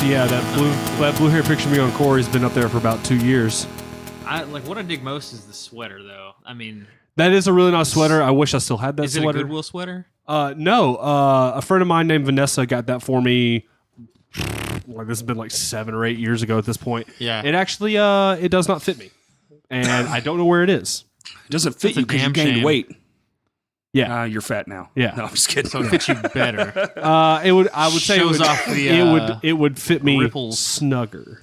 Yeah, that blue hair picture of me on Corey's been up there for about 2 years. What I dig most is the sweater, though. I mean, that is a really nice sweater. I wish I still had that sweater. Is it a Goodwill sweater? No. A friend of mine named Vanessa got that for me. This has been like 7 or 8 years ago at this point. Yeah. It actually it does not fit me, and I don't know where it is. It doesn't fit you because you gained weight. Yeah, you're fat now. Yeah, no, I'm just kidding. So it fits you better. I would say it would fit me ripples. snugger.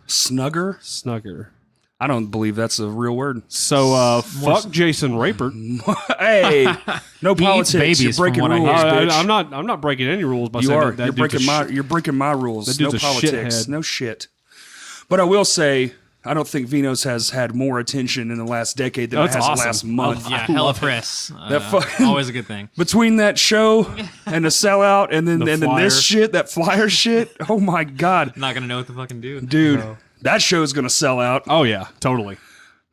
Snugger. I don't believe that's a real word. So fuck Jason Rapert. Hey, no politics. Babies, you're breaking from what rules, bitch. I'm not breaking any rules by you saying are. that You're breaking my rules. That No dude's a politics. shithead. No shit. But I will say, I don't think Vino's has had more attention in the last decade than it has awesome. the last month. Yeah, hella press. That always a good thing. Between that show and the sellout and then this flyer. shit, that flyer shit. Oh my god, I'm not gonna know what to fucking do, dude. No. That show's gonna sell out. Oh yeah, totally.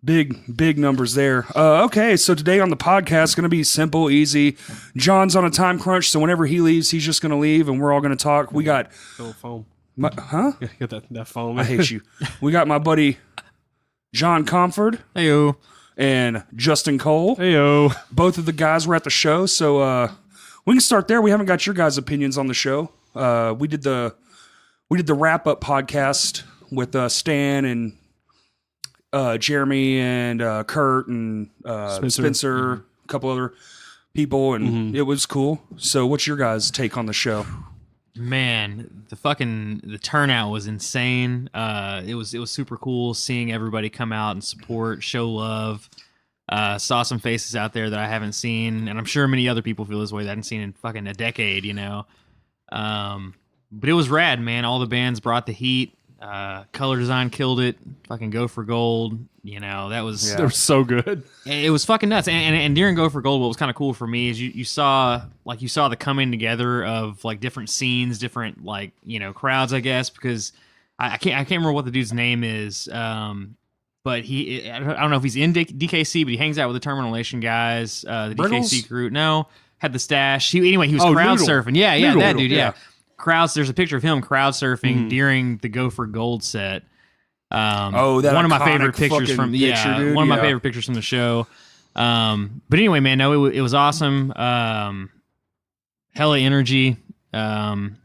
Big numbers there. Okay, so today on the podcast is going to be simple, easy. John's on a time crunch, so whenever he leaves, he's just going to leave, and we're all going to talk. We got... foam. Huh? Yeah, get that foam. I hate you. We got my buddy John Comfort. Heyo. And Justin Cole. Heyo. Both of the guys were at the show, so we can start there. We haven't got your guys' opinions on the show. We did the wrap-up podcast with Stan and... Jeremy and Kurt and Spencer, a couple other people, and it was cool. So what's your guys' take on the show? Man, the turnout was insane. It was super cool seeing everybody come out and support, show love. Saw some faces out there that I haven't seen, and I'm sure many other people feel this way that I haven't seen in fucking a decade, you know. But it was rad, man. All the bands brought the heat. Color design killed it. Fucking Go for Gold. You know, that was... They're so good. It was fucking nuts. And during Go for Gold, what was kind of cool for me is you saw the coming together of like different scenes, different like, you know, crowds, I guess, because I can't remember what the dude's name is. But I don't know if he's in DKC, but he hangs out with the Terminal Nation guys, the Briggles? DKC crew. No, had the stash. He was crowd Noodle. surfing. Yeah, Noodle. that dude. Yeah. There's a picture of him crowd surfing during the Go for Gold set. That one of my iconic favorite pictures from picture, dude. one of my favorite pictures from the show. But anyway, man, no, it was awesome. Hella energy. And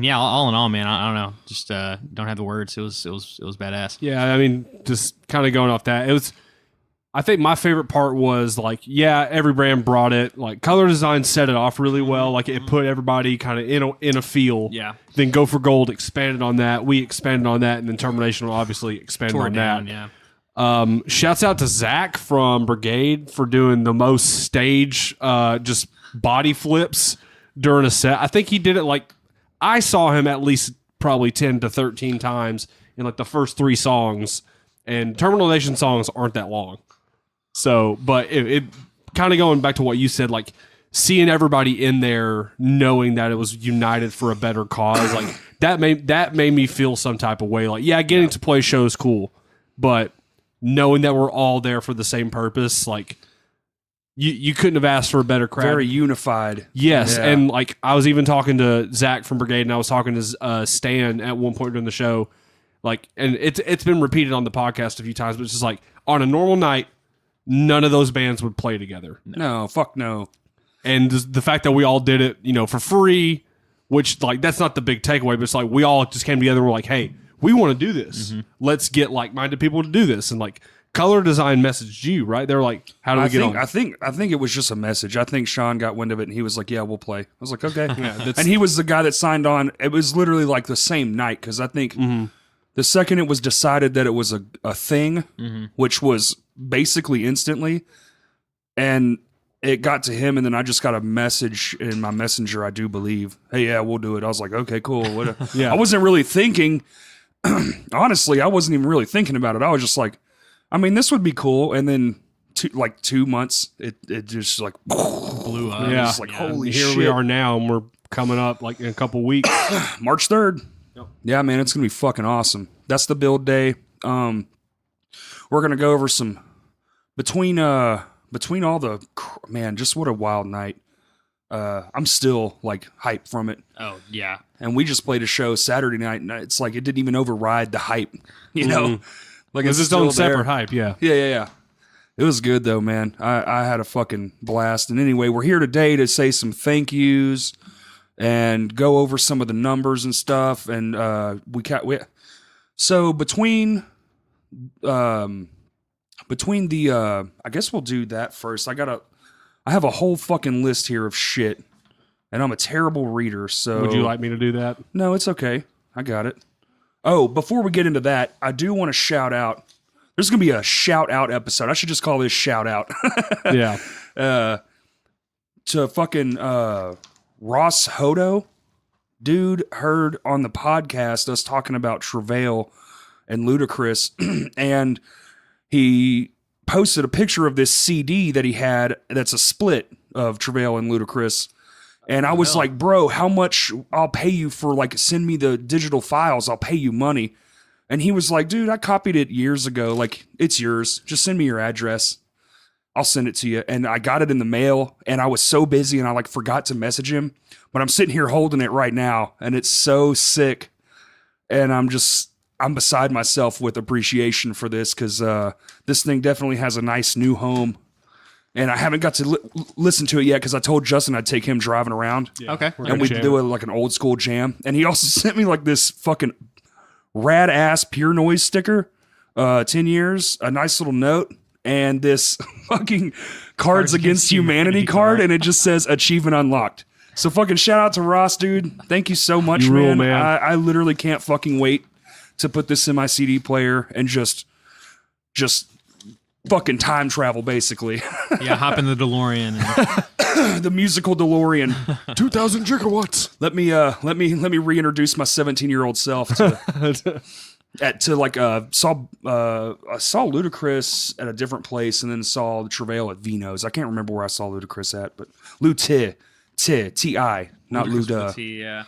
yeah, all in all, man, I don't know, just don't have the words. It was badass. Yeah, I mean, just kind of going off that, it was. I think my favorite part was like, yeah, every brand brought it. Like color design set it off really well. Like it put everybody kind of in a feel. Yeah. Then Go for Gold expanded on that. We expanded on that, and then Termination obviously expanded on down, that. Yeah. Shouts out to Zach from Brigade for doing the most stage just body flips during a set. I think he did it like I saw him at least probably 10 to 13 times in like the first 3 songs, and Terminal Nation songs aren't that long. So, but it kind of going back to what you said, like seeing everybody in there, knowing that it was united for a better cause, like that made me feel some type of way. Like, yeah, getting to play shows cool, but knowing that we're all there for the same purpose, like you couldn't have asked for a better crowd. Very unified. Yes, Yeah. and like I was even talking to Zach from Brigade, and I was talking to Stan at one point during the show, like, and it's been repeated on the podcast a few times, but it's just like on a normal night, none of those bands would play together. No, fuck no. And the fact that we all did it, you know, for free, which like that's not the big takeaway, but it's like we all just came together and we're like, hey, we want to do this. Let's get like-minded people to do this. And like Color Design messaged you, right? They're like, how do we get on? I think it was just a message. I think Sean got wind of it and he was like, yeah, we'll play. I was like, okay. And he was the guy that signed on. It was literally like the same night because I think the second it was decided that it was a thing, which was basically instantly, and it got to him, and then I just got a message in my messenger, I do believe, hey, yeah, we'll do it. I was like, okay, cool. Yeah. I wasn't really thinking, honestly, I wasn't even really thinking about it. I was just like, I mean, this would be cool. And then 2 months, it just like Blew up. Yeah. Just like, holy Here shit. we are now, and we're coming up like in a couple weeks. March 3rd. Yep. Yeah, man, it's going to be fucking awesome. That's the build day. We're going to go over some between all the man, just what a wild night. I'm still like hyped from it. Oh yeah. And we just played a show Saturday night, and it's like it didn't even override the hype, you know? Like It's its own separate hype, yeah. Yeah. It was good though, man. I had a fucking blast. And anyway, we're here today to say some thank yous and go over some of the numbers and stuff. And so between the I guess we'll do that first. I have a whole fucking list here of shit, and I'm a terrible reader. So Would you like me to do that? No, it's okay. I got it. Oh, before we get into that, I do want to shout out. There's going to be a shout out episode. I should just call this shout out. Yeah. To fucking Ross Hodo. Dude heard on the podcast us talking about Travail and Ludacris, and he posted a picture of this CD that he had that's a split of Travail and Ludacris. And I was like, bro, how much I'll pay you for, like, send me the digital files. I'll pay you money. And he was like, dude, I copied it years ago. Like, it's yours. Just send me your address. I'll send it to you. And I got it in the mail, and I was so busy, and I like forgot to message him. But I'm sitting here holding it right now, and it's so sick. And I'm beside myself with appreciation for this, because this thing definitely has a nice new home. And I haven't got to listen to it yet because I told Justin I'd take him driving around. Yeah, Okay. And we'd do like an old school jam. And he also sent me like this fucking rad ass Pure Noise sticker, 10 years, a nice little note, and this fucking Cards Against Humanity card. And it just says achievement unlocked. So fucking shout out to Ross, dude. Thank you so much, You man. rule, man. I literally can't fucking wait to put this in my CD player and just fucking time travel, basically. Yeah, hop in the DeLorean. And The musical DeLorean. 2,000 gigawatts. Let me reintroduce my 17-year-old self to saw Ludacris at a different place, and then saw the Travail at Vino's. I can't remember where I saw Ludacris at, but T-I, not Luda. yeah.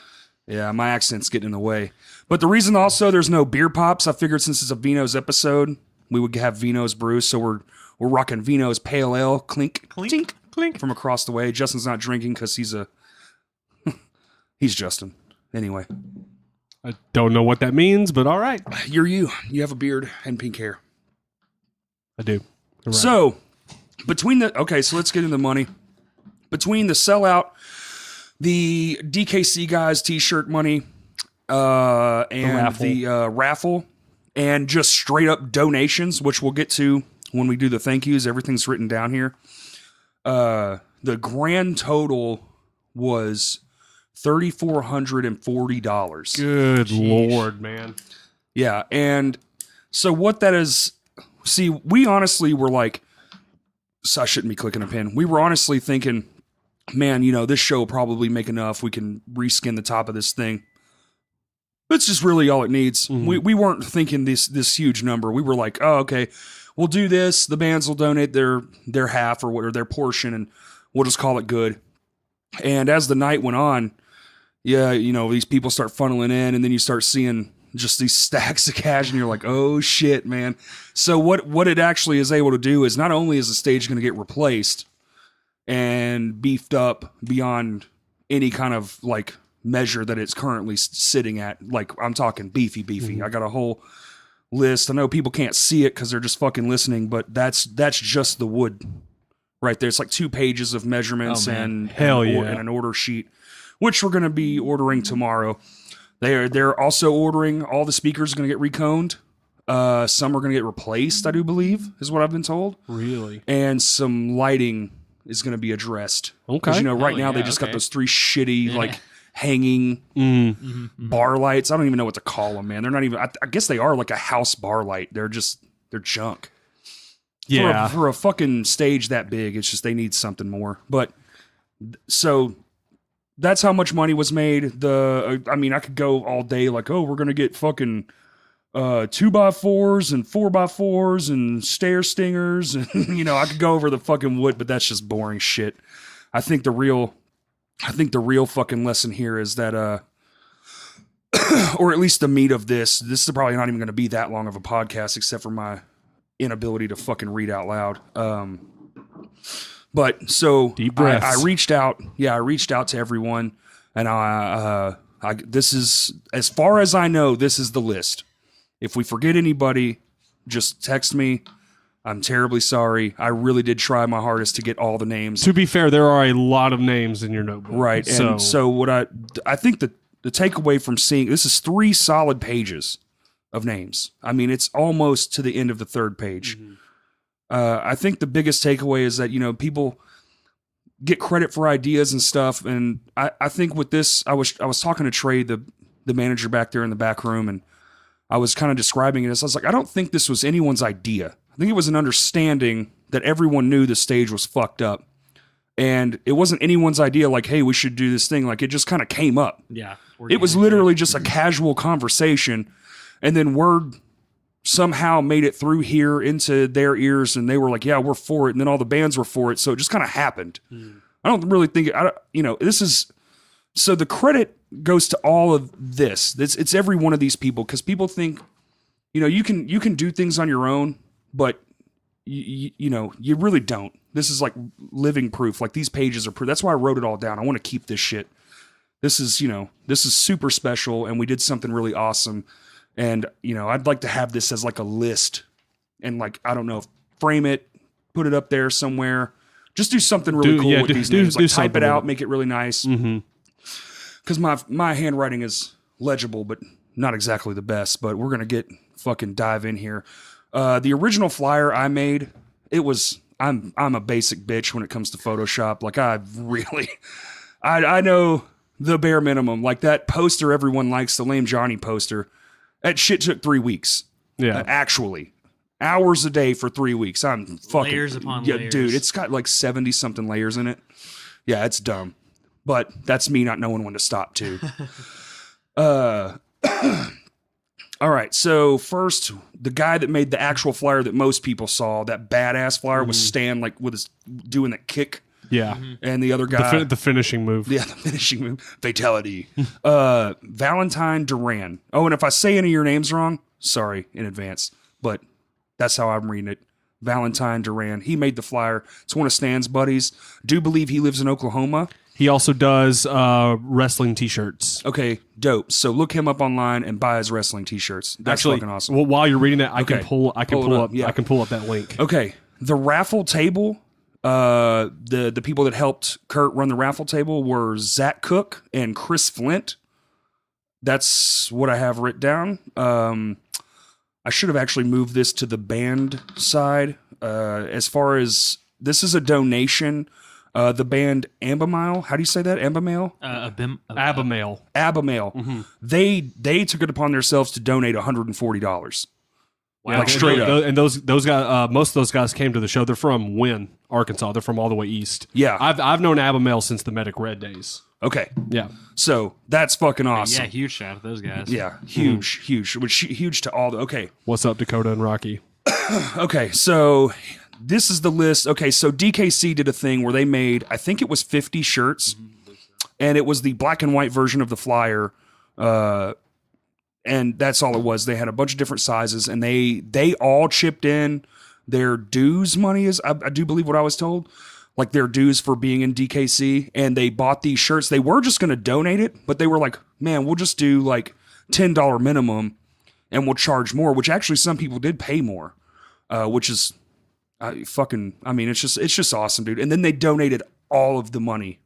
Yeah, my accent's getting in the way. But the reason also there's no beer pops, I figured since it's a Vino's episode, we would have Vino's brew, so we're rocking Vino's Pale Ale, clink, Clink. from across the way. Justin's not drinking because he's Justin. Anyway, I don't know what that means, but all right. you're you. You have a beard and pink hair. I do. You're right. So, so let's get into the money. Between the sellout, the DKC guys t-shirt money, and the raffle, and just straight up donations, which we'll get to when we do the thank yous. Everything's written down here. The grand total was $3,440. Good Lord, man. Yeah, and so what that is, see, we honestly were like, so I shouldn't be clicking a pin. We were honestly thinking, man, this show will probably make enough. We can reskin the top of this thing. It's just really all it needs. Mm-hmm. We weren't thinking this huge number. We were like, oh, okay, we'll do this. The bands will donate their half or their portion, and we'll just call it good. And as the night went on, yeah, these people start funneling in, and then you start seeing just these stacks of cash, and you're like, oh shit, man. So what it actually is able to do is not only is the stage going to get replaced and beefed up beyond any kind of like measure that it's currently sitting at. Like, I'm talking beefy. Mm-hmm. I got a whole list. I know people can't see it because they're just fucking listening, but that's just the wood right there. It's like 2 pages of measurements and an order sheet, which we're going to be ordering tomorrow. They're also ordering, all the speakers are going to get reconed. Some are going to get replaced, I do believe, is what I've been told. Really? And some lighting is going to be addressed. Okay. Because, right now they just got those 3 shitty, like, hanging bar lights. I don't even know what to call them, man. They're not even, I guess they are like a house bar light. They're junk. Yeah. For a fucking stage that big, it's just they need something more. But, so, that's how much money was made. I could go all day like, oh, we're going to get fucking 2x4s and 4x4s and stair stingers. And, I could go over the fucking wood, but that's just boring shit. I think the real fucking lesson here is that, or at least the meat of this is probably not even going to be that long of a podcast, except for my inability to fucking read out loud. But so Deep breaths. I reached out. Yeah, I reached out to everyone, and this is, as far as I know, this is the list. If we forget anybody, just text me. I'm terribly sorry. I really did try my hardest to get all the names. To be fair, there are a lot of names in your notebook. Right. And so what I think the takeaway from seeing, this is 3 solid pages of names. I mean, it's almost to the end of the 3rd page. Mm-hmm. I think the biggest takeaway is that, people get credit for ideas and stuff. And I think with this, I was talking to Trey, the manager back there in the back room, and I was kind of describing it as, I was like, I don't think this was anyone's idea. I think it was an understanding that everyone knew the stage was fucked up. And it wasn't anyone's idea like, hey, we should do this thing. Like, it just kind of came up. Yeah. It was literally just a casual conversation. And then word somehow made it through here into their ears, and they were like, yeah, we're for it. And then all the bands were for it. So it just kind of happened. I don't really think, this is, so the credit goes to all of this. It's every one of these people, because people think, you can do things on your own, but you really don't. This is like living proof. Like, these pages are proof. That's why I wrote it all down. I want to keep this shit. This is super special, and we did something really awesome. And, I'd like to have this as like a list, and like, I don't know, frame it, put it up there somewhere. Just do something really cool with these names. Like, type it out, make it really nice. Because my handwriting is legible, but not exactly the best. But we're gonna fucking dive in here. The original flyer I made, I'm a basic bitch when it comes to Photoshop. Like, I know the bare minimum. Like, that poster everyone likes, the Lame Johnny poster, that shit took 3 weeks. Yeah. Actually. Hours a day for 3 weeks. I'm fucking... Layers upon layers. Dude, it's got like 70-something layers in it. Yeah, it's dumb. But that's me not knowing when to stop, too. All right, so first, the guy that made the actual flyer that most people saw, that badass flyer, was Stan, like, with his doing that kick. Yeah. And the other guy... The finishing move. Yeah, the finishing move. Fatality. Valentine Duran. Oh, and if I say any of your names wrong, sorry in advance. But that's how I'm reading it. Valentine Duran. He made the flyer. It's one of Stan's buddies. Do believe he lives in Oklahoma. He also does wrestling T-shirts. Okay, dope. So look him up online and buy his wrestling T-shirts. That's Actually, fucking awesome. Well, while you're reading that, I Okay. can pull up that link. Okay, the raffle table. The people that helped Kurt run the raffle table were Zach Cook and Chris Flint. That's what I have written down. I should have actually moved this to the band side. As far as this is a donation, the band Ambamile, how do you say that? Ambamile? Abamail. Abamail. Mm-hmm. They took it upon themselves to donate $140. Wow. Like, straight up. And those guys, most of those guys came to the show. They're from Wynn, Arkansas. They're from all the way east. Yeah. I've known Abamail since the Medic Red days. Okay. Yeah. So that's fucking awesome. Yeah, huge shout out to those guys. Yeah, huge. Huge to all the... Okay. What's up, Dakota and Rocky? Okay, so this is the list. Okay, so DKC did a thing where they made, I think it was 50 shirts, and it was the black and white version of the flyer, and that's all it was. They had a bunch of different sizes, and they all chipped in their dues money, is I do believe what I was told, like their dues for being in DKC, and they bought these shirts. They were just going to donate it, but they were like, man, we'll just do like $10 minimum, and we'll charge more, which actually some people did pay more, which is it's just awesome, dude. And then they donated all of the money.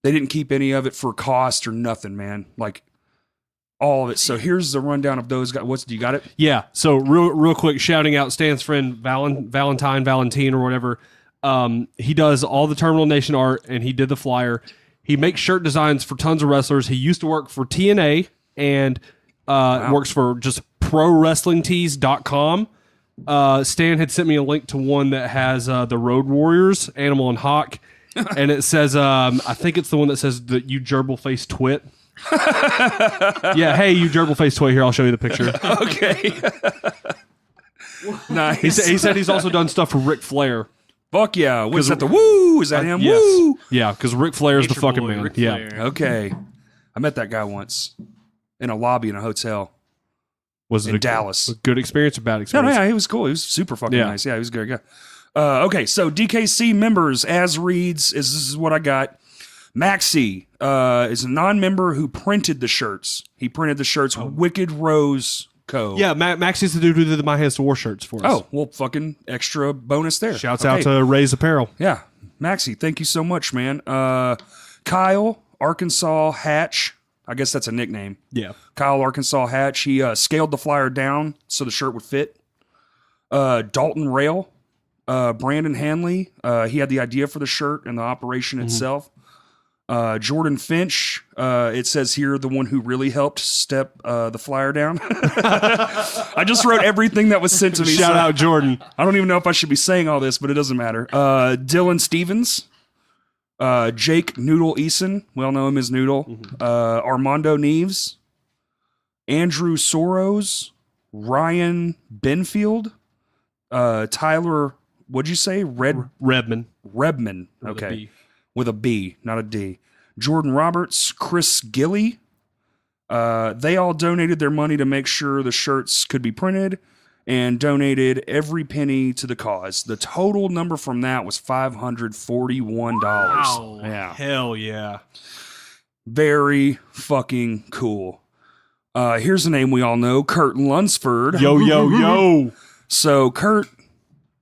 They didn't keep any of it for cost or nothing, man. Like, all of it. So here's the rundown of those guys. Do you got it? Yeah. So real quick, shouting out Stan's friend Valentine or whatever. He does all the Terminal Nation art, and he did the flyer. He makes shirt designs for tons of wrestlers. He used to work for TNA and works for just ProWrestlingTees.com. Stan had sent me a link to one that has the Road Warriors, Animal and Hawk, and it says, I think it's the one that says the you gerbil face twit. Yeah, hey, you gerbil face twit. Here, I'll show you the picture. Okay. Nice. He said he's also done stuff for Ric Flair. Fuck yeah. What's that? The woo? Is that him? Yes. Woo? Yeah, because Ric Flair is the Nature fucking boy, man. Ric Yeah. Flair. Okay. I met that guy once in a lobby in a hotel. Was it in Dallas. a good experience or bad No, experience? yeah, he was cool. He was super fucking Yeah. nice. Yeah, he was a good guy. Okay, so DKC members, as reads, this is what I got. Maxie is a non-member who printed the shirts. He printed the shirts. Wicked Rose Co. Yeah, Max is the dude who did the My Hands to War shirts for us. Oh, well, fucking extra bonus there. Shouts out to Ray's Apparel. Yeah, Maxie, thank you so much, man. Kyle, Arkansas Hatch. I guess that's a nickname. Yeah. Kyle, Arkansas Hatch. He scaled the flyer down so the shirt would fit. Dalton Rail. Brandon Hanley. He had the idea for the shirt and the operation itself. Jordan Finch, it says here, the one who really helped step the flyer down. I just wrote everything that was sent to me. Shout out Jordan. I don't even know if I should be saying all this, but it doesn't matter. Dylan Stevens, Jake Noodle Eason, we all know him as Noodle, Armando Neves, Andrew Soros, Ryan Benfield, Tyler, what'd you say? Redman. Okay. With a B, not a D. Jordan Roberts, Chris Gilly. They all donated their money to make sure the shirts could be printed and donated every penny to the cause. The total number from that was $541. Wow. Yeah. Hell yeah. Very fucking cool. Here's a name we all know, Kurt Lunsford. Yo. So Kurt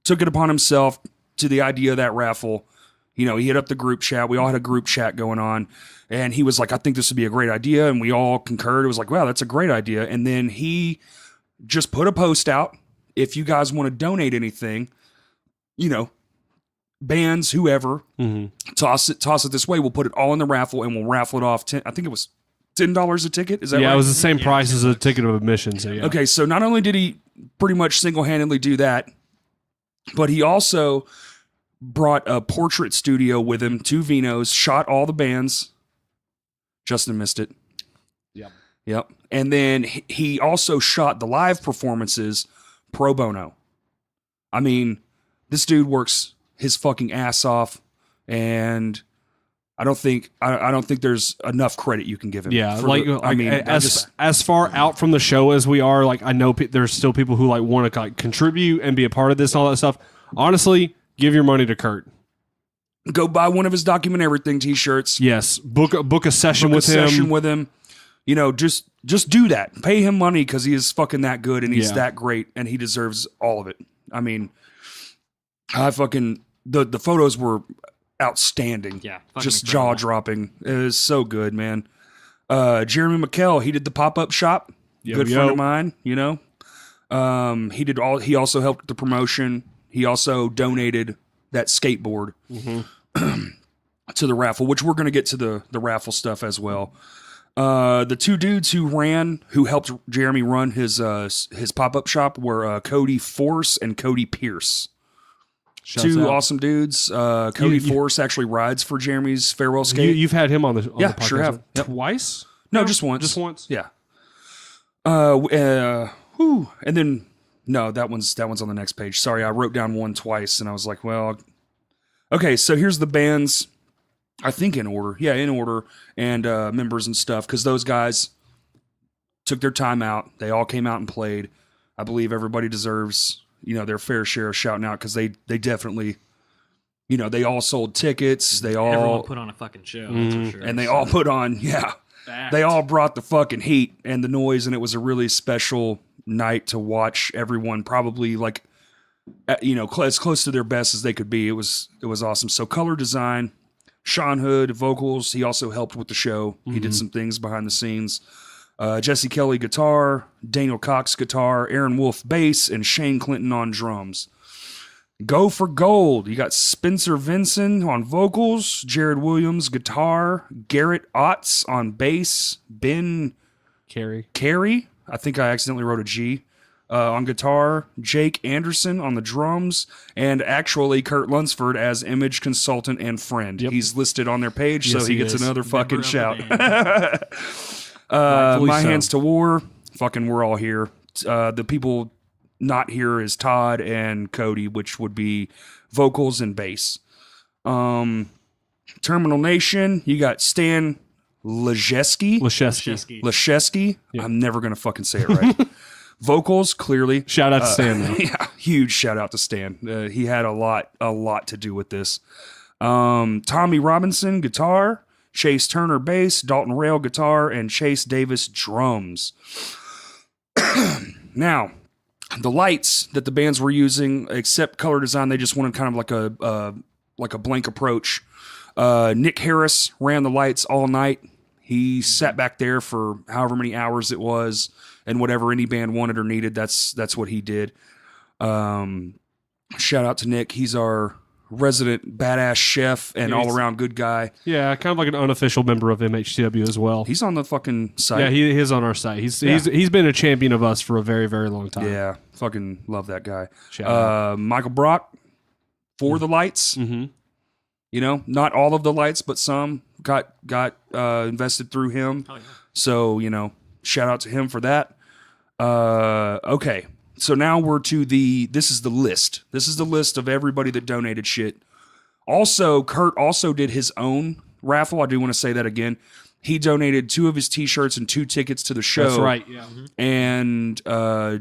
took it upon himself to the idea of that raffle. You know, he hit up the group chat. We all had a group chat going on. And he was like, I think this would be a great idea. And we all concurred. It was like, wow, that's a great idea. And then he just put a post out. If you guys want to donate anything, you know, bands, whoever, toss it this way. We'll put it all in the raffle and we'll raffle it off. I think it was $10 a ticket. Is that right? Yeah, it was the same price as a ticket of admission. So yeah. Okay, so not only did he pretty much single-handedly do that, but he also brought a portrait studio with him, 2 Vinos, shot all the bands. Justin missed it. Yep. And then he also shot the live performances pro bono. I mean, this dude works his fucking ass off, and I don't think there's enough credit you can give him. Yeah, as far out from the show as we are, like I know there's still people who like want to like contribute and be a part of this and all that stuff. Honestly, give your money to Kurt. Go buy one of his Document Everything t-shirts. Yes, book a session with him. You know, just do that. Pay him money because he is fucking that good and he's that great and he deserves all of it. I mean, the photos were outstanding. Yeah, just jaw dropping. It was so good, man. Jeremy McKell, he did the pop-up shop. Good friend of mine. You know, he also helped with the promotion. He also donated that skateboard to the raffle, which we're going to get to the raffle stuff as well. The 2 dudes who helped Jeremy run his pop-up shop were Cody Force and Cody Pierce. Shouts 2 out. awesome dudes. Cody Force actually rides for Jeremy's farewell skate. You've had him on the Yeah, podcast sure have. Yep. Twice? No, just once. Just once. Yeah. And then no, that one's on the next page. Sorry, I wrote down one twice, and I was like, well, okay. So here's the bands. I think in order. Yeah, in order, and members and stuff, because those guys took their time out. They all came out and played. I believe everybody deserves, you know, their fair share of shouting out because they definitely, you know, they all sold tickets. Everyone put on a fucking show, that's for sure. And they all put on, they all brought the fucking heat and the noise, and it was a really special night to watch everyone probably like, you know, as close to their best as they could be. It was awesome. So color design, Sean Hood, vocals. He also helped with the show. He did some things behind the scenes. Jesse Kelly, guitar. Daniel Cox, guitar. Aaron Wolf, bass. And Shane Clinton on drums. Go for Gold. You got Spencer Vinson on vocals. Jared Williams, guitar. Garrett Otts on bass. Ben Carey. I think I accidentally wrote a G. On guitar, Jake Anderson on the drums, and actually Kurt Lunsford as image consultant and friend. Yep. He's listed on their page, so he gets another fucking shout. My Hands to War, fucking we're all here. The people not here is Todd and Cody, which would be vocals and bass. Terminal Nation, you got Stan Lejeski. Leszewski. Leschewski. Yep. I'm never going to fucking say it right. Vocals, clearly. Shout out to Stan, though. Yeah, huge shout out to Stan. He had a lot to do with this. Tommy Robinson, guitar. Chase Turner, bass. Dalton Rail, guitar. And Chase Davis, drums. Now, the lights that the bands were using, except color design, they just wanted kind of like a blank approach. Nick Harris ran the lights all night. He sat back there for however many hours it was, and whatever any band wanted or needed, that's what he did. Shout out to Nick. He's our resident badass chef and all around good guy. Yeah, kind of like an unofficial member of MHTW as well. He's on the fucking site. Yeah, he is on our site. He's been a champion of us for a very, very long time. Yeah, fucking love that guy. Shout out. Michael Brock for the lights. Mm-hmm. You know, not all of the lights, but some got invested through him. Oh, yeah. So, you know, shout out to him for that. Okay. So now we're to this is the list. This is the list of everybody that donated shit. Also, Kurt also did his own raffle. I do want to say that again. He donated 2 of his t-shirts and 2 tickets to the show. That's right, yeah. And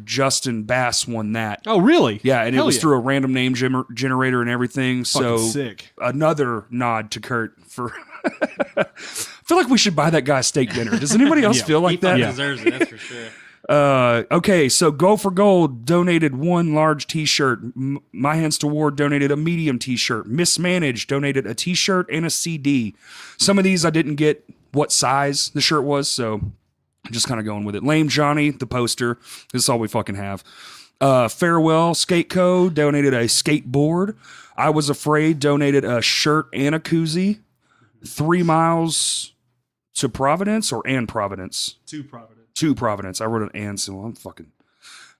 Justin Bass won that. Oh, really? Yeah, and Hell it was yeah. through a random name generator and everything. Fucking So sick. another nod to Kurt for... I feel like we should buy that guy steak dinner. Does anybody else feel like He that? fucking deserves it, that's for sure. Okay, so Go for Gold donated 1 large t-shirt. My Hands to Ward donated a medium t-shirt. Mismanaged donated a t-shirt and a CD. Some of these I didn't get what size the shirt was, so I'm just kind of going with it. Lame Johnny, the poster. This is all we fucking have. Farewell Skate Co. donated a skateboard. I Was Afraid donated a shirt and a koozie. 3 miles to Providence or and Providence? To Providence. I wrote an and, so I'm fucking...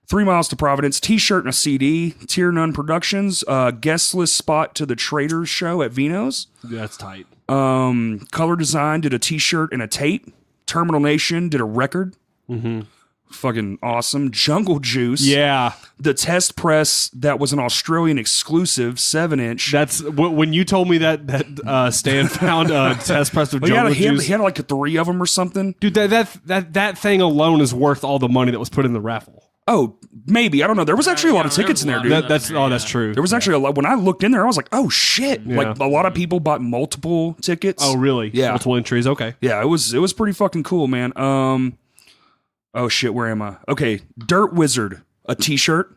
3 miles to Providence. T-shirt and a CD. Tier None Productions. Guest list spot to the Traders show at Vino's. That's tight. Color Design did a t-shirt and a tape. Terminal Nation did a record. Mm-hmm. Fucking awesome. Jungle Juice. Yeah. The test press that was an Australian exclusive 7-inch. That's when you told me that Stan found a test press of Jungle Juice. He had like 3 of them or something. Dude, that thing alone is worth all the money that was put in the raffle. Oh, maybe. I don't know. There was actually a lot of tickets in there, dude. That's true. There was actually a lot. When I looked in there, I was like, oh shit. Yeah. Like a lot of people bought multiple tickets. Oh, really? Yeah. Multiple entries. Okay. Yeah, it was pretty fucking cool, man. Oh shit, where am I? Okay, Dirt Wizard, a t-shirt.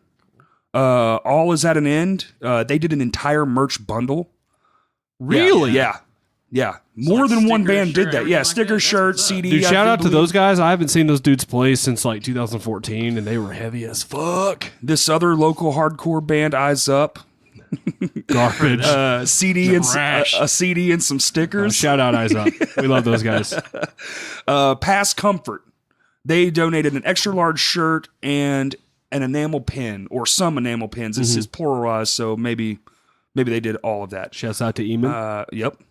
All Is at an End. They did an entire merch bundle. Really? Yeah. Yeah. More like than one sticker, band did shirt, that. Yeah, everything sticker, like that? shirt, That's what's up. CD. Dude, I shout out to believe. those guys. I haven't seen those dudes play since like 2014, and they were heavy as fuck. This other local hardcore band, Eyes Up. Garbage. CD and Trash. a CD and some stickers. Shout out Eyes Up. We love those guys. Past Comfort. They donated an extra large shirt and an enamel pin, or some enamel pins. This is pluralized, so maybe they did all of that. Shouts out to Eamon. Yep.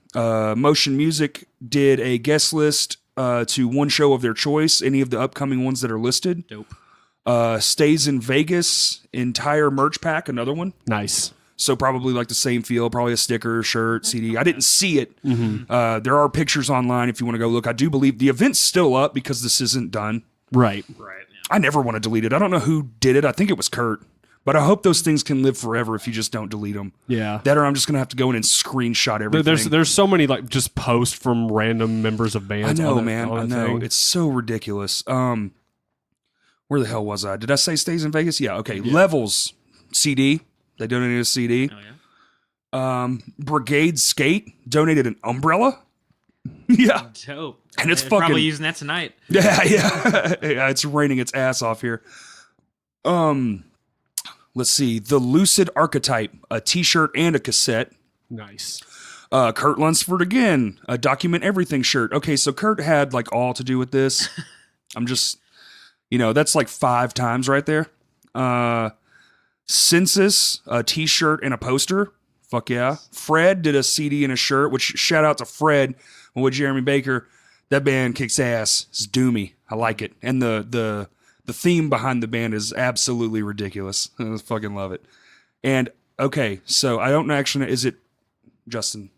Motion Music did a guest list to one show of their choice, any of the upcoming ones that are listed. Dope. Stays in Vegas, entire merch pack, another one. Nice. So probably like the same feel, probably a sticker, shirt, CD. I didn't see it. There are pictures online if you want to go look. I do believe the event's still up because this isn't done. Right. Right. Yeah. I never want to delete it. I don't know who did it. I think it was Kurt. But I hope those things can live forever if you just don't delete them. Yeah. That or I'm just going to have to go in and screenshot everything. There's so many like just posts from random members of bands. I know, on that- man. on I that know. thing. It's so ridiculous. Where the hell was I? Did I say Stays in Vegas? Yeah, okay. Levels CD. They donated a CD. Oh, yeah. Brigade Skate donated an umbrella. Yeah. Dope. And it's They're fucking... probably using that tonight. Yeah. Yeah, it's raining its ass off here. Let's see. The Lucid Archetype, a t-shirt and a cassette. Nice. Kurt Lunsford again, a Document Everything shirt. Okay, so Kurt had like all to do with this. I'm just, that's like 5 times right there. Census, a t-shirt and a poster. Fuck yeah. Fred did a CD and a shirt, which shout out to Fred with Jeremy Baker. That band kicks ass. It's doomy. I like it. And the theme behind the band is absolutely ridiculous. I fucking love it. And okay, so I don't know actually, is it Justin?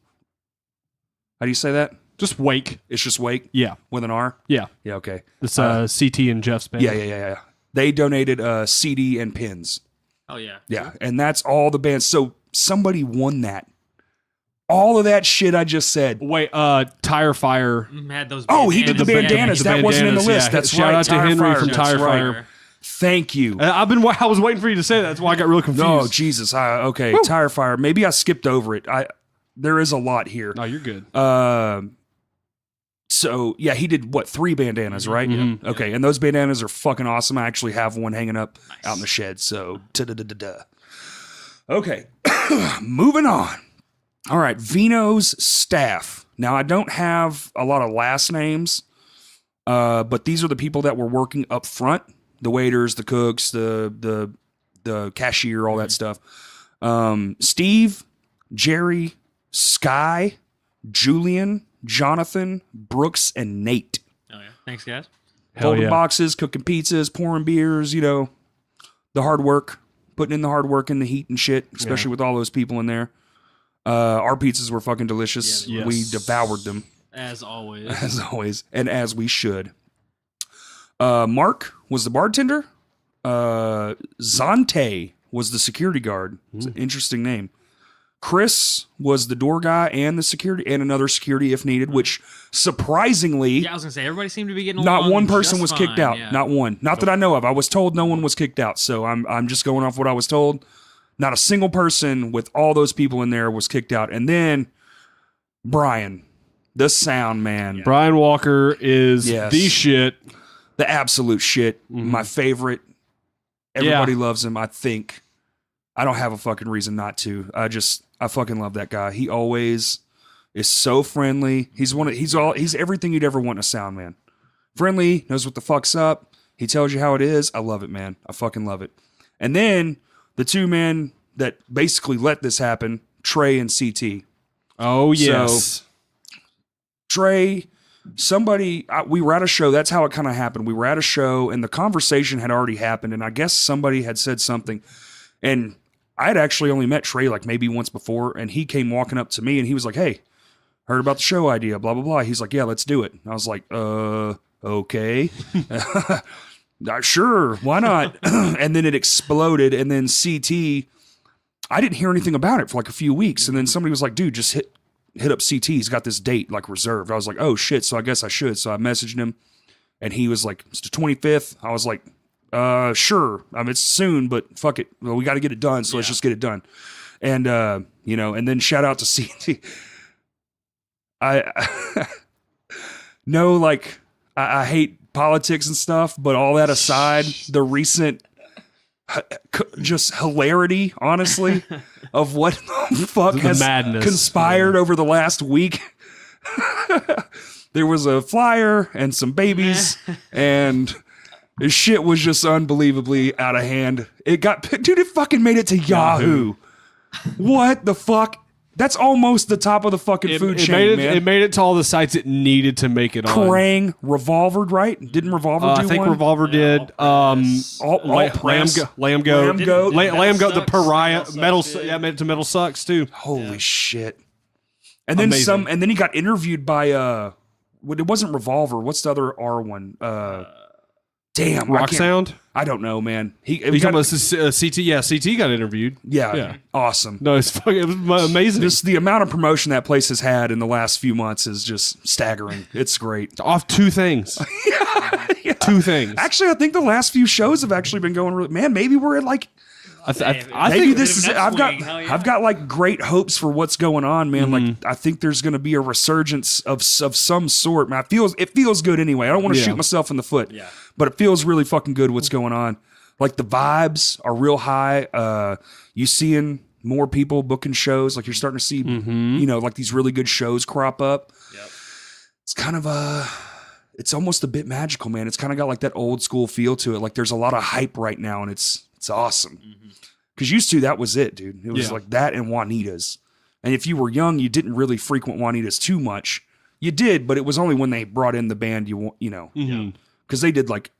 How do you say that? Just Wake. It's just Wake Yeah. with an R? Yeah. Yeah, okay. It's CT and Jeff's band. Yeah. They donated a CD and pins. Oh yeah. Yeah, and that's all the bands. So somebody won that. All of that shit I just said. Wait, Tire Fire. Had those. Oh, he did the bandanas. That wasn't in the list. Yeah. That's Shout right. out to Tire Henry Fire. from That's Tire right. Fire. Thank you. I was waiting for you to say that. That's why I got really confused. Oh Jesus! Okay, Woo. Tire Fire. Maybe I skipped over it. There is a lot here. No, you're good. So yeah, he did what 3 bandanas, right? Mhm. Okay, and those bandanas are fucking awesome. I actually have one hanging up out in the shed. So da-da-da-da-da. Okay, moving on. All right, Vino's staff. Now I don't have a lot of last names, but these are the people that were working up front: the waiters, the cooks, the cashier, all that stuff. Steve, Jerry, Sky, Julian, Jonathan, Brooks, and Nate. Oh yeah. Thanks, guys. Folding boxes, cooking pizzas, pouring beers, the hard work, putting in the hard work in the heat and shit, especially with all those people in there. Our pizzas were fucking delicious. Yeah, We devoured them. As always. As always, and as we should. Mark was the bartender. Zante was the security guard. It's an interesting name. Chris was the door guy and the security and another security if needed, which surprisingly, Yeah, I was gonna say everybody seemed to be getting not along one person just was kicked fine, out. yeah. Not one. Not that I know of. I was told no one was kicked out, so I'm just going off what I was told. Not a single person with all those people in there was kicked out. And then Brian, the sound man, Brian Walker is Yes. the shit. the absolute shit. My favorite. Everybody loves him, I think. I don't have a fucking reason not to. I fucking love that guy. He always is so friendly. He's everything you'd ever want in a sound man. Friendly, knows what the fuck's up. He tells you how it is. I love it, man. I fucking love it. And then the 2 men that basically let this happen, Trey and CT. Oh, yes. Trey, we were at a show. That's how it kind of happened. We were at a show and the conversation had already happened. And I guess somebody had said something. And I had actually only met Trey like maybe once before. And he came walking up to me and he was like, "Hey, heard about the show idea, blah, blah, blah." He's like, "Yeah, let's do it." And I was like, okay. Sure, why not? And then it exploded. And then CT, I didn't hear anything about it for like a few weeks. And then somebody was like, "Dude, just hit up CT. He's got this date like reserved." I was like, "Oh shit." So I guess I should. So I messaged him and he was like, "It's the 25th. I was like, sure. It's soon, but fuck it. Well, we got to get it done. So let's just get it done. And, and then shout out to CT. I hate politics and stuff, but all that aside, the recent just hilarity, honestly, of what the fuck has madness conspired over the last week. There was a flyer and some babies, and this shit was just unbelievably out of hand. It fucking made it to Yahoo. What the fuck? That's almost the top of the fucking food chain, man. It made it to all the sites it needed to make it on. Kerrang, Revolver, right? Didn't Revolver do one? I think Revolver did. Lamb Goat, the pariah. Metal Metal, Sucks did. yeah, made it to Metal Sucks too. Holy shit. And then Amazing. and then he got interviewed by it wasn't Revolver. What's the other R one? Damn, Rock Sound. I don't know, man. You talking about CT? Yeah, CT got interviewed. Yeah, awesome. No, it was amazing. Just the amount of promotion that place has had in the last few months is just staggering. It's great. Off 2 things. Yeah. 2 things. Actually, I think the last few shows have actually been going really. Man, maybe we're at like. I Maybe think this is. bit of an upswing, hell yeah. I've got like great hopes for what's going on, man. Like I think there's going to be a resurgence of some sort. Man, it feels good anyway. I don't want to shoot myself in the foot. Yeah. But it feels really fucking good what's going on. Like the vibes are real high. You seeing more people booking shows. Like you're starting to see, like these really good shows crop up. Yep. It's kind of it's almost a bit magical, man. It's kind of got like that old school feel to it. Like there's a lot of hype right now, and it's awesome. Because used to, that was it, dude. It was like that and Juanita's. And if you were young, you didn't really frequent Juanita's too much. You did, but it was only when they brought in the band, because they did like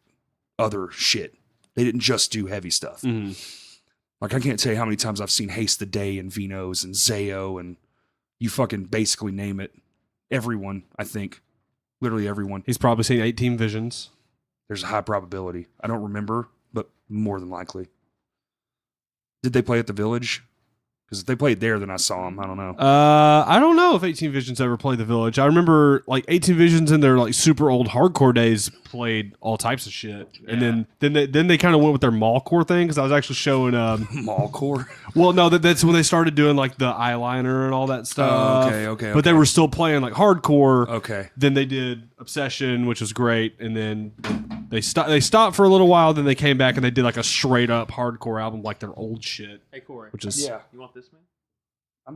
other shit. They didn't just do heavy stuff. Like I can't tell you how many times I've seen Haste the Day and Vino's and Zayo and you fucking basically name it. Everyone, I think. Literally everyone. he's probably seen 18 Visions. There's a high probability. I don't remember, more than likely. Did they play at the Village? Because if they played there, then I saw them. I don't know. I don't know if 18 Visions ever played the Village. I remember like 18 Visions in their like super old hardcore days played all types of shit, and then they kind of went with their mallcore thing because I was actually showing Mallcore. Well, no, that's when they started doing like the eyeliner and all that stuff. Okay. But they were still playing like hardcore. Okay. Then they did Obsession, which was great, and then they stopped for a little while. Then they came back and they did like a straight up hardcore album, like their old shit. Hey Corey, which is Yeah. you want this, man?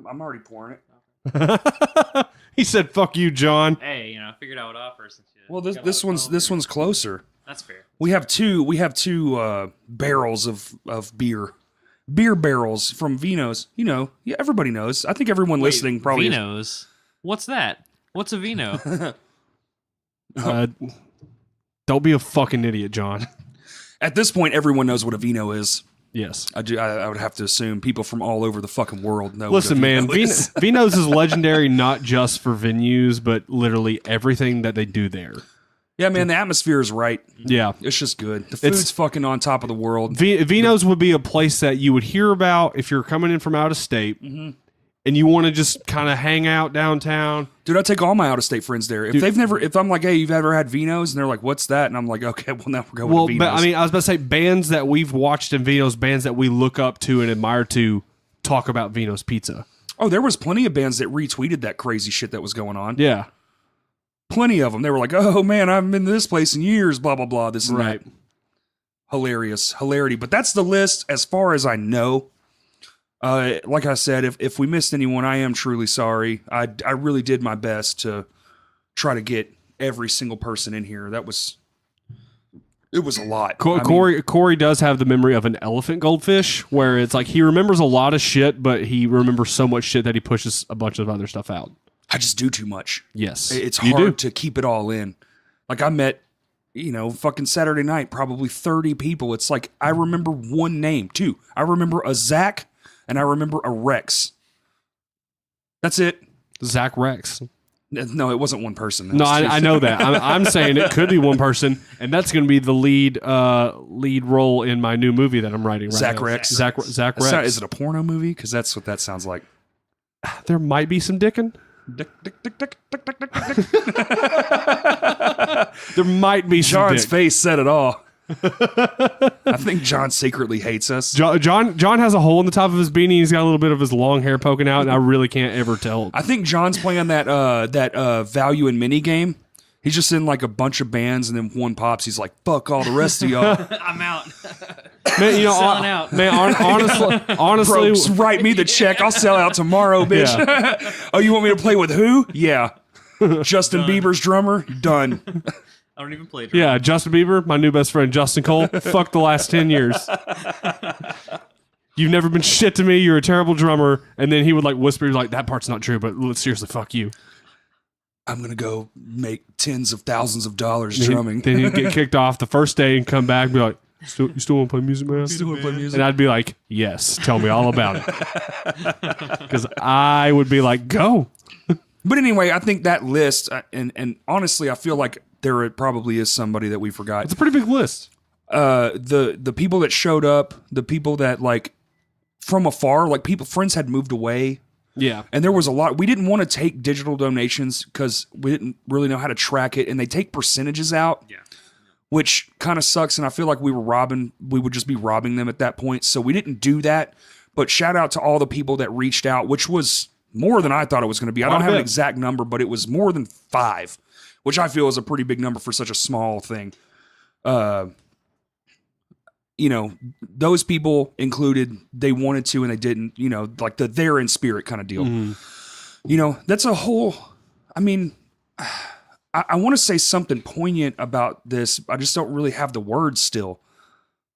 I'm already pouring it. He said, "Fuck you, John." Hey, I figured I would offer since you. Well, this one's closer. That's fair. We have two barrels of beer barrels from Vino's. Yeah, everybody knows. I think everyone listening probably Vinos. What's that? What's a vino? Don't be a fucking idiot, John. At this point, everyone knows what a Vino is. Yes. I would have to assume people from all over the fucking world know. Listen, what a man, Vino is. Vino's is legendary not just for venues, but literally everything that they do there. Yeah, man, the atmosphere is right. Yeah. It's just good. The food's fucking on top of the world. Vino's would be a place that you would hear about if you're coming in from out of state and you want to just kind of hang out downtown. Dude, I take all my out-of-state friends there. If I'm like, hey, you've ever had Vino's? And they're like, what's that? And I'm like, okay, well, now we're going to Vino's. But I mean, I was about to say bands that we've watched in Vino's, bands that we look up to and admire to talk about Vino's Pizza. Oh, there was plenty of bands that retweeted that crazy shit that was going on. Yeah. Plenty of them. They were like, oh, man, I haven't been to this place in years, blah, blah, blah, this and Right. that. Hilarious. Hilarity. But that's the list as far as I know. Like I said, if we missed anyone, I am truly sorry. I really did my best to try to get every single person in here. It was a lot. Corey does have the memory of an elephant goldfish, where it's like he remembers a lot of shit, but he remembers so much shit that he pushes a bunch of other stuff out. I just do too much. Yes, It's hard to keep it all in. Like I met, fucking Saturday night, probably 30 people. It's like I remember one name, too. I remember a Zach and I remember a Rex. That's it. Zach Rex. No, it wasn't one person. No, I know that. I'm saying it could be one person, and that's going to be the lead role in my new movie that I'm writing right Zach now. Rex. Zach Rex. Is it a porno movie? Because that's what that sounds like. There might be some dickin'. Dick, dick, dick, dick, dick, dick, dick, dick. There might be some John's dick. face said it all. I think John secretly hates us. John has a hole in the top of his beanie. He's got a little bit of his long hair poking out, and I really can't ever tell. I think John's playing that value and mini game. He's just in like a bunch of bands, and then one pops. He's like, "Fuck all the rest of y'all." I'm out. Man, Selling out. Man, honestly, Bro, write me the check. I'll sell out tomorrow, bitch. Yeah. Oh, you want me to play with who? Yeah, Justin Bieber's drummer. Done. I don't even play drums. yeah, Justin Bieber, my new best friend Justin Cole. Fuck the last 10 years. You've never been shit to me. You're a terrible drummer. And then he would like whisper, he's like, that part's not true, but seriously, fuck you. I'm gonna go make tens of thousands of dollars drumming. Then he'd get kicked off the first day and come back and be like, you still want to play music, man? Still wanna play music? And I'd be like, yes, tell me all about it. Because I would be like, go. But anyway, I think that list, and honestly, I feel like there probably is somebody that we forgot. It's a pretty big list. The people that showed up, the people that like from afar, like friends had moved away. Yeah. And there was a lot. We didn't want to take digital donations because we didn't really know how to track it. And they take percentages out, which kind of sucks. And I feel like we would just be robbing them at that point. So we didn't do that. But shout out to all the people that reached out, which was more than I thought it was going to be. I don't have an exact number, but it was more than 5, which I feel is a pretty big number for such a small thing. Those people included, they wanted to and they didn't, like they're in spirit kind of deal. Mm-hmm. That's a whole, I mean, I want to say something poignant about this. I just don't really have the words still.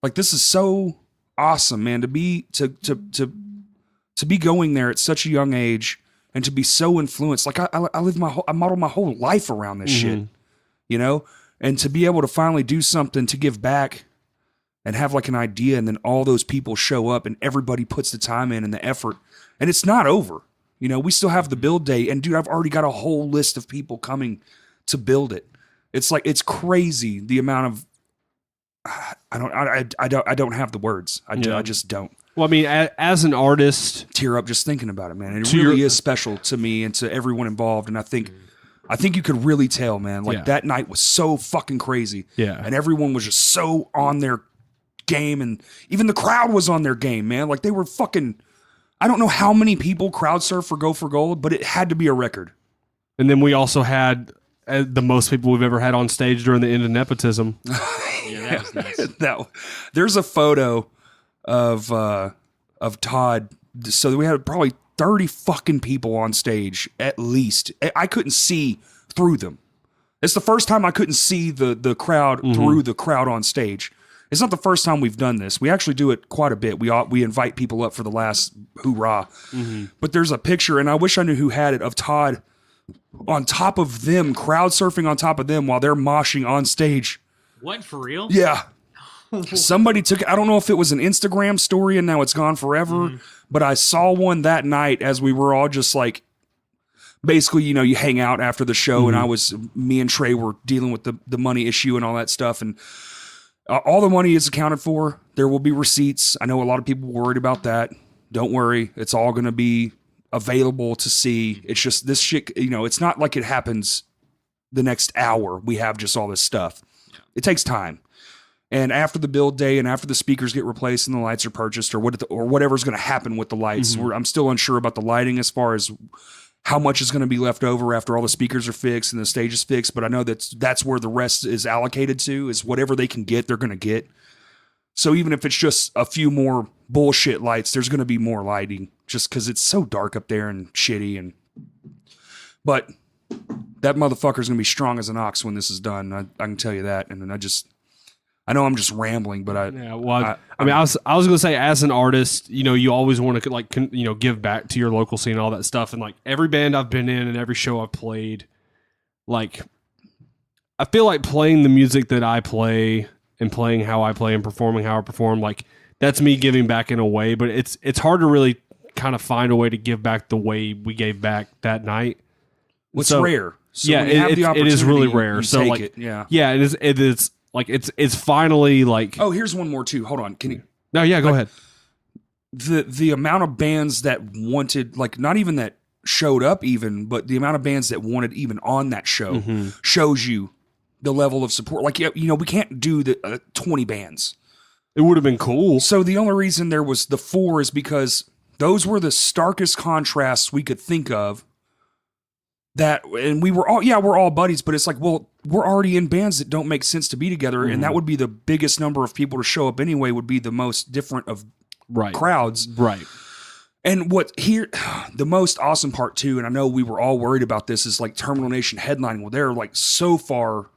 Like, this is so awesome, man, to be going there at such a young age and to be so influenced. Like I model my whole life around this shit, and to be able to finally do something to give back and have like an idea, and then all those people show up and everybody puts the time in and the effort, and it's not over. We still have the build day, and dude, I've already got a whole list of people coming to build it. It's like, it's crazy the amount of I don't have the words. I just don't. Well, I mean, as an artist, Tear up just thinking about it, man. And it really is special to me and to everyone involved. And I think you could really tell, man. Like that night was so fucking crazy. Yeah. And everyone was just so on their game, and even the crowd was on their game, man. Like they were fucking. I don't know how many people crowd surf for Go for Gold, but it had to be a record. And then we also had the most people we've ever had on stage during the end of Nepotism. Yeah, that was nice. There's a photo of Todd. So we had probably 30 fucking people on stage at least. I couldn't see through them. It's the first time I couldn't see the crowd through the crowd on stage. It's not the first time we've done this. We actually do it quite a bit. We invite people up for the last hoorah. But there's a picture, and I wish I knew who had it, of Todd on top of them, crowd surfing on top of them while they're moshing on stage. What, for real? Yeah. Somebody took it. I don't know if it was an Instagram story and now it's gone forever, but I saw one that night as we were all just like, basically, you hang out after the show, and me and Trey were dealing with the money issue and all that stuff, and all the money is accounted for. There will be receipts. I know a lot of people worried about that. Don't worry. It's all going to be available to see. It's just this shit, it's not like it happens the next hour. We have just all this stuff. It takes time. And after the build day and after the speakers get replaced and the lights are purchased or whatever's going to happen with the lights, I'm still unsure about the lighting as far as how much is going to be left over after all the speakers are fixed and the stage is fixed. But I know that's where the rest is allocated to, is whatever they can get, they're going to get. So even if it's just a few more bullshit lights, there's going to be more lighting just because it's so dark up there and shitty. But that motherfucker's going to be strong as an ox when this is done. I can tell you that. And then I know I'm just rambling, but I was going to say, as an artist, you always want to give back to your local scene, all that stuff. And like every band I've been in and every show I've played, like I feel like playing the music that I play and playing how I play and performing how I perform, like that's me giving back in a way, but it's hard to really kind of find a way to give back the way we gave back that night. It's rare. So yeah, it is really rare. So like, it. Yeah, it is like it's finally like. Oh, here's one more too. Hold on, can you? No, yeah, go ahead. The amount of bands that wanted, like, not even that showed up even, but the amount of bands that wanted even on that show shows you the level of support. Like, we can't do the 20 bands. It would have been cool. So the only reason there was the 4 is because those were the starkest contrasts we could think of. And we're all buddies, but it's like, well, we're already in bands that don't make sense to be together, and that would be the biggest number of people to show up anyway, would be the most different of crowds. Right. And the most awesome part too, and I know we were all worried about this, is like Terminal Nation headlining. Well, they're like so far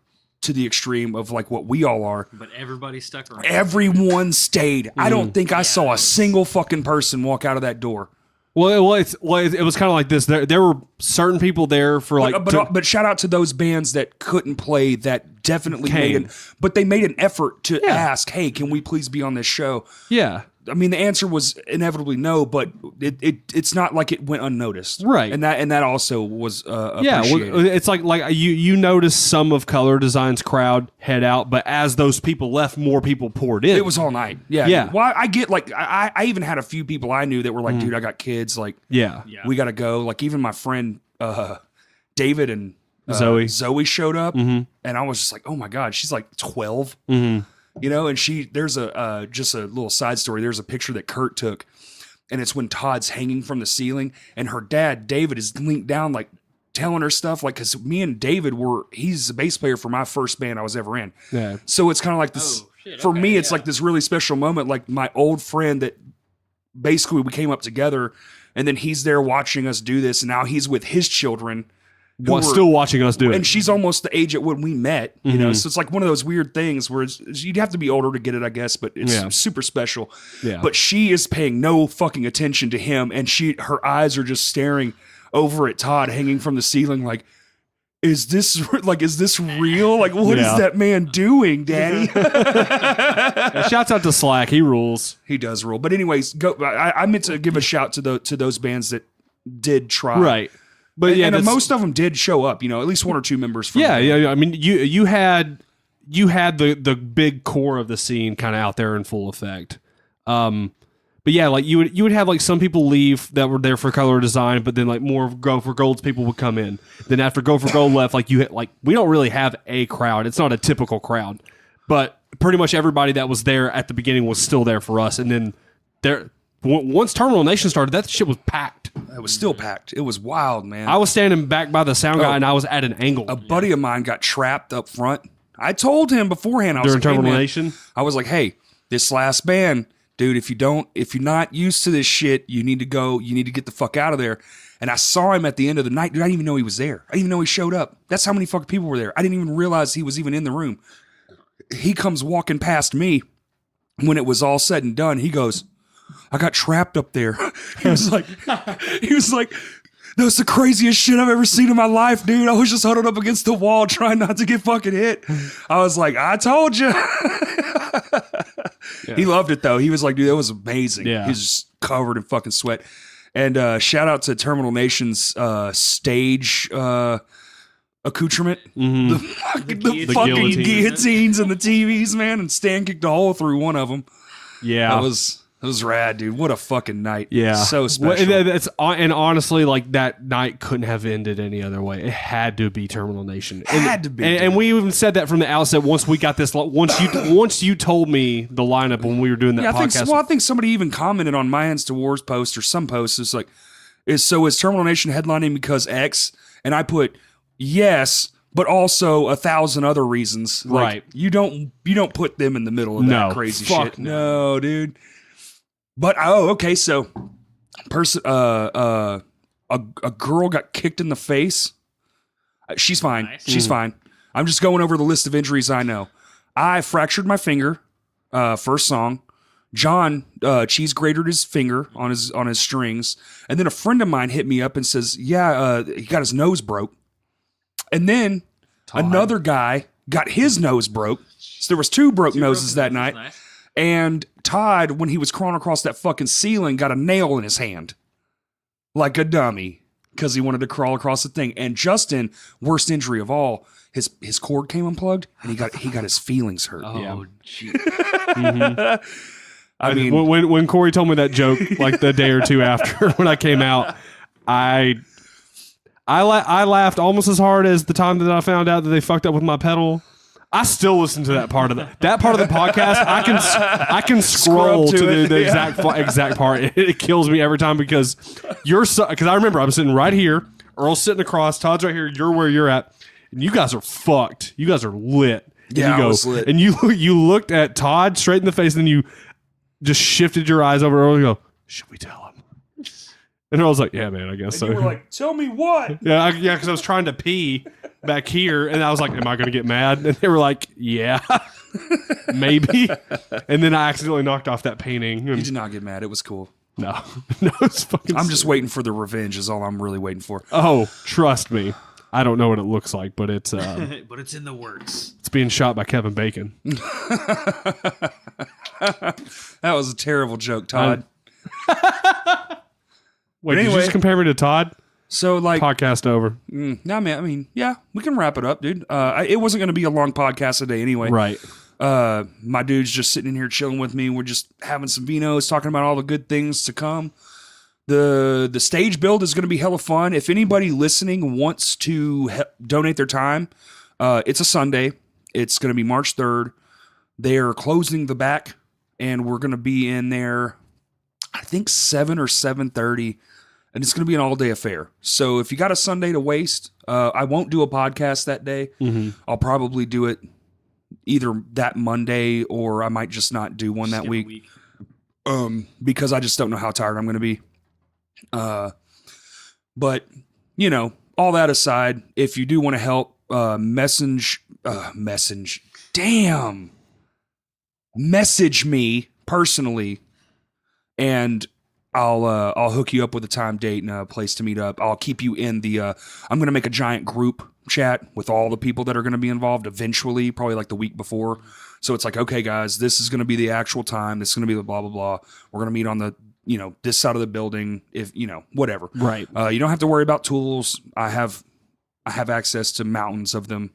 to the extreme of like what we all are. But everybody stuck around. Everyone stayed. I don't think I saw a single fucking person walk out of that door. Well, it was kind of like this. There were certain people there for like, but shout out to those bands that couldn't play, that definitely but they made an effort to ask, hey, can we please be on this show? Yeah. I mean, the answer was inevitably no, but it's not like it went unnoticed, right? And that also was appreciated. Well, it's like you notice some of Color Design's crowd head out, but as those people left, more people poured in. It was all night, yeah. Well, I get like I even had a few people I knew that were like, dude, I got kids, like, we got to go. Like even my friend David and Zoe showed up, and I was just like, oh my god, she's like 12. And there's just a little side story. There's a picture that Kurt took, and it's when Todd's hanging from the ceiling, and her dad, David, is linked down, like telling her stuff, like, because me and David he's the bass player for my first band I was ever in. Yeah. So it's kind of like this, me, it's like this really special moment, like my old friend that basically we came up together, and then he's there watching us do this, and now he's with his children. Still watching us do it. And she's almost the age at when we met, you know, so it's like one of those weird things where you'd have to be older to get it, I guess, but it's super special. Yeah. But she is paying no fucking attention to him, and her eyes are just staring over at Todd hanging from the ceiling like, is this real? Like, what is that man doing, Daddy? Shouts out to Slack. He rules. He does rule. But anyways, I meant to give a shout to those bands that did try. Right. But and most of them did show up, at least one or two members. I mean, you had you had the big core of the scene kind of out there in full effect. But yeah, like you would have like some people leave that were there for color design, but then like more Go for Gold's people would come in. Then after Go for Gold left, like we don't really have a crowd. It's not a typical crowd, but pretty much everybody that was there at the beginning was still there for us. And then once Terminal Nation started, that shit was packed. It was still packed. It was wild, man. I was standing back by the sound guy, and I was at an angle. A buddy of mine got trapped up front. I told him beforehand. I was During like, hey, Terminal man, Nation? I was like, hey, this last band, dude, if you're not used to this shit, you need to get the fuck out of there. And I saw him at the end of the night. Dude, I didn't even know he was there. I didn't even know he showed up. That's how many fucking people were there. I didn't even realize he was even in the room. He comes walking past me when it was all said and done. He goes, I got trapped up there. He was like, that was the craziest shit I've ever seen in my life, dude. I was just huddled up against the wall trying not to get fucking hit. I was like, I told you. Yeah. He loved it, though. He was like, dude, that was amazing. Yeah. He was just covered in fucking sweat. And shout out to Terminal Nation's stage accoutrement. Mm-hmm. The fucking guillotines and the TVs, man. And Stan kicked a hole through one of them. Yeah. That was rad, dude. What a fucking night. Yeah. So special. And honestly, like that night couldn't have ended any other way. It had to be Terminal Nation. Had to be. And we even said that from the outset once we got this. Once you told me the lineup when we were doing that podcast. I think somebody even commented on my Insta Wars post or some post. It's like, is Terminal Nation headlining because X? And I put yes, but also 1,000 other reasons. Like, right. You don't put them in the middle of that crazy shit. No, dude. But okay, so a girl got kicked in the face. She's fine. Nice. She's fine. I'm just going over the list of injuries I know. I fractured my finger. First song. John cheese grated his finger on his strings, and then a friend of mine hit me up and says, "Yeah, he got his nose broke." And then another guy got his nose broke. So there was two broke noses that night. Nice. And Todd, when he was crawling across that fucking ceiling, got a nail in his hand. Like a dummy. Because he wanted to crawl across the thing. And Justin, worst injury of all, his cord came unplugged and he got his feelings hurt. Oh, gee. Mm-hmm. I mean, when Corey told me that joke, like the day or two after when I came out, I laughed almost as hard as the time that I found out that they fucked up with my pedal. I still listen to that part of the podcast. I can scroll to the exact part. It kills me every time because because I remember I'm sitting right here, Earl's sitting across, Todd's right here, you're where you're at, and you guys are fucked. You guys are lit. And yeah, you I was lit. And you looked at Todd straight in the face, and then you just shifted your eyes over Earl and go, should we tell him? And I was like, yeah, man, I guess so. You were like, tell me what? Yeah, because I was trying to pee back here, and I was like, am I going to get mad? And they were like, yeah, maybe. And then I accidentally knocked off that painting. You did not get mad. It was cool. No, it's fucking I'm just waiting for the revenge is all I'm really waiting for. Oh, trust me. I don't know what it looks like, but it's but it's in the works. It's being shot by Kevin Bacon. That was a terrible joke, Todd. Wait, But did you just compare me to Todd? So, like, Podcast over. no, man. I mean, yeah, we can wrap it up, dude. It wasn't going to be a long podcast today, anyway. Right. My dude's just sitting in here chilling with me. We're just having some vinos, talking about all the good things to come. The stage build is going to be hella fun. If anybody listening wants to donate their time, it's a Sunday. It's going to be March 3rd. They are closing the back, and we're going to be in there, I think 7 or 7:30. And it's going to be an all-day affair. So if you got a Sunday to waste, I won't do a podcast that day. Mm-hmm. I'll probably do it either that Monday or I might just not do one that week. Because I just don't know how tired I'm going to be. But, you know, all that aside, if you do want to help, message me personally, and I'll hook you up with a time, date, and a place to meet up. I'll keep you in the. I'm going to make a giant group chat with all the people that are going to be involved eventually, probably like the week before. So it's like, okay, guys, this is going to be the actual time. This is going to be the blah blah blah. We're going to meet on the this side of the building. If whatever. Right. You don't have to worry about tools. I have access to mountains of them.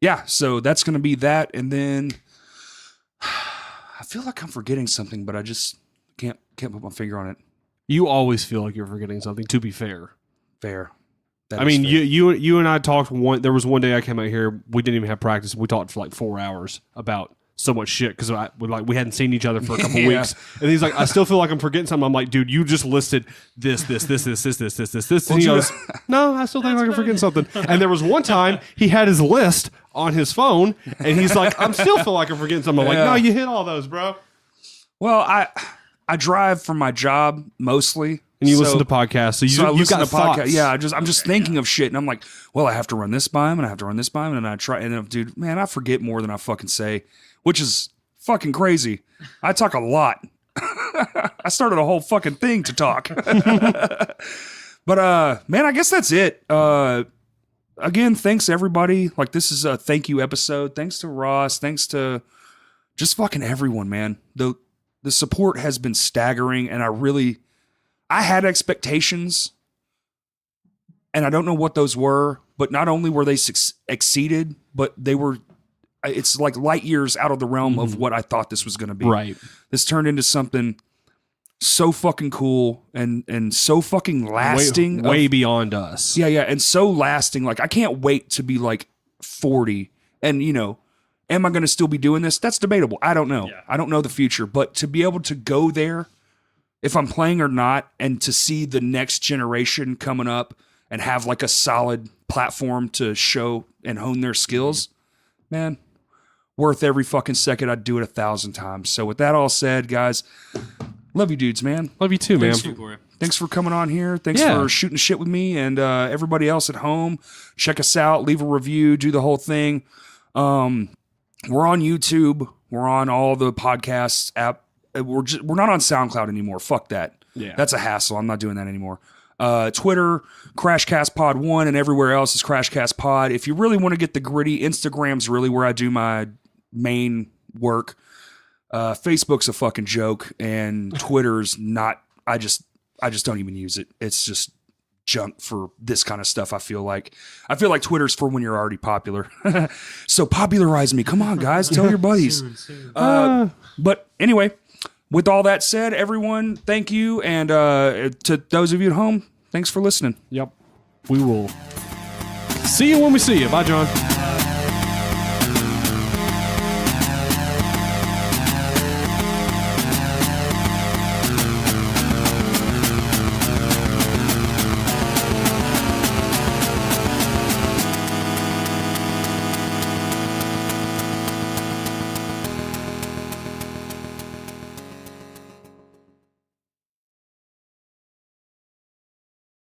yeah, so that's going to be that. And then I feel like I'm forgetting something, but I just can't put my finger on it. You always feel like you're forgetting something, to be fair. Fair. I mean, you and I talked there was one day I came out here, we didn't even have practice. We talked for like 4 hours about so much shit because we hadn't seen each other for a couple weeks. And he's like, I still feel like I'm forgetting something. I'm like, dude, you just listed this. And he goes, no, I still think I'm forgetting something. And there was one time he had his list on his phone and he's like, I'm still feel like I'm forgetting something. I'm like, no, you hit all those, bro. Well, I drive for my job mostly. And you listen to podcasts, so you got thoughts. Yeah, I'm just thinking of shit, and I'm like, well, I have to run this by him, and I have to run this by him, and I try, and dude, man, I forget more than I fucking say, which is fucking crazy. I talk a lot. I started a whole fucking thing to talk. But man, I guess that's it. Again, thanks everybody. Like, this is a thank you episode. Thanks to Ross. Thanks to just fucking everyone, man. The support has been staggering, and I had expectations, and I don't know what those were, but not only were they exceeded, but it's like light years out of the realm of what I thought this was going to be. Right. This turned into something so fucking cool and so fucking lasting. Way beyond us. Yeah, yeah, and so lasting. Like, I can't wait to be like 40 and, am I going to still be doing this? That's debatable. I don't know. Yeah. I don't know the future, but to be able to go there, if I'm playing or not, and to see the next generation coming up and have like a solid platform to show and hone their skills, man, worth every fucking second. I'd do it 1,000 times. So with that all said, guys, love you dudes, man. Love you too, man. Thanks for coming on here. Thanks for shooting shit with me and everybody else at home. Check us out. Leave a review. Do the whole thing. We're on YouTube. We're on all the podcasts app. We're not on SoundCloud anymore. Fuck that. Yeah. That's a hassle. I'm not doing that anymore. Twitter, CrashCastPod1, and everywhere else is CrashCastPod. If you really want to get the gritty, Instagram's really where I do my main work. Facebook's a fucking joke, and Twitter's not. I just don't even use it. It's just junk for this kind of stuff. I feel like Twitter's for when you're already popular. So popularize me. Come on, guys. Tell your buddies. Soon. But anyway, with all that said, everyone, thank you. And to those of you at home, thanks for listening. Yep. We will see you when we see you. Bye, John.